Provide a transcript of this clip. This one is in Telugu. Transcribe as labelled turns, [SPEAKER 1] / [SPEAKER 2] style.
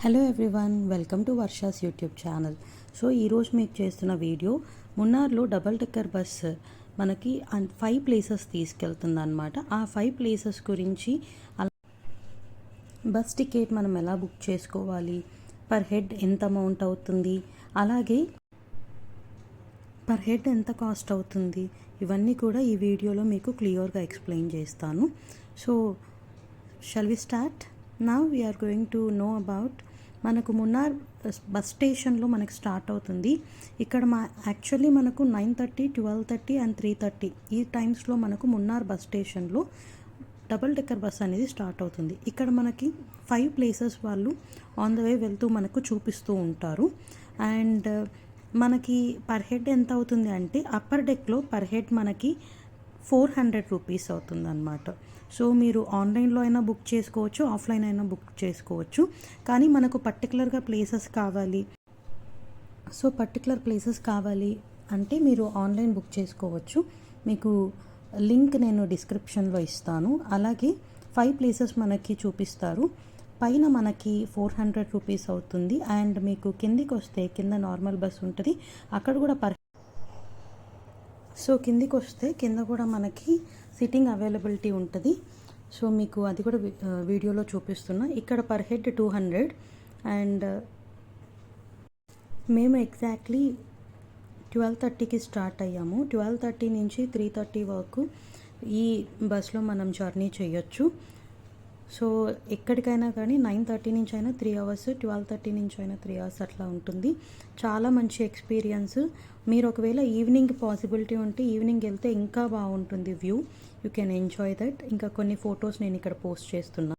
[SPEAKER 1] Hello everyone, welcome to Varsha's YouTube channel. So ఈరోజు మీకు చేస్తున్న వీడియో మున్నార్లో డబల్ డెక్కర్ బస్ మనకి 5 ప్లేసెస్ తీసుకెళ్తుంది అనమాట. ఆ 5 ప్లేసెస్ గురించి, బస్ టికెట్ మనం ఎలా బుక్ చేసుకోవాలి, పర్ హెడ్ ఎంత అమౌంట్ అవుతుంది, అలాగే పర్ హెడ్ ఎంత కాస్ట్ అవుతుంది, ఇవన్నీ కూడా ఈ వీడియోలో మీకు క్లియర్గా ఎక్స్ప్లెయిన్ చేస్తాను. So shall we start? Now we are going to know about మనకు మున్నార్ బస్ స్టేషన్లో మనకు స్టార్ట్ అవుతుంది. ఇక్కడ యాక్చువల్లీ మనకు 9:30, 12:30 అండ్ 3:30 ఈ టైమ్స్లో మనకు మున్నార్ బస్ స్టేషన్లో డబుల్ డెక్కర్ బస్ అనేది స్టార్ట్ అవుతుంది. ఇక్కడ మనకి 5 ప్లేసెస్ వాళ్ళు ఆన్ ద వే వెళ్తూ మనకు చూపిస్తూ ఉంటారు. అండ్ మనకి పర్ హెడ్ ఎంత అవుతుంది అంటే, అప్పర్ డెక్లో పర్ హెడ్ మనకి 400 రూపీస్ అవుతుంది అన్నమాట. సో మీరు ఆన్లైన్లో అయినా బుక్ చేసుకోవచ్చు, ఆఫ్లైన్ అయినా బుక్ చేసుకోవచ్చు. కానీ మనకు పర్టికులర్ ప్లేసెస్ కావాలి అంటే మీరు ఆన్లైన్ బుక్ చేసుకోవచ్చు. మీకు లింక్ నేను డిస్క్రిప్షన్లో ఇస్తాను. అలాగే 5 ప్లేసెస్ మనకి చూపిస్తారు. పైన మనకి 400 రూపీస్ అవుతుంది. అండ్ మీకు కిందికి వస్తే కింద నార్మల్ బస్ ఉంటుంది, అక్కడ కూడా కిందికి వస్తే కింద కూడా మనకి సిట్టింగ్ అవైలబిలిటీ ఉంటుంది. సో మీకు అది కూడా వీడియోలో చూపిస్తున్నా. ఇక్కడ పర్ హెడ్ 200. అండ్ మేము ఎగ్జాక్ట్లీ 12:30కి స్టార్ట్ అయ్యాము. 12:30 నుంచి 3:30 వరకు ఈ బస్లో మనం జర్నీ చేయొచ్చు. సో ఎక్కడికైనా కానీ 9:30 నుంచి అయినా 3 అవర్స్, 12:30 నుంచి అయినా 3 అవర్స్ అట్లా ఉంటుంది. చాలా మంచి ఎక్స్పీరియన్స్. మీరు ఒకవేళ ఈవినింగ్ పాసిబిలిటీ ఉంటే ఈవినింగ్ వెళ్తే ఇంకా బాగుంటుంది view. You can enjoy that. ఇంకా కొన్ని ఫొటోస్ నేను ఇక్కడ పోస్ట్ చేస్తున్నా.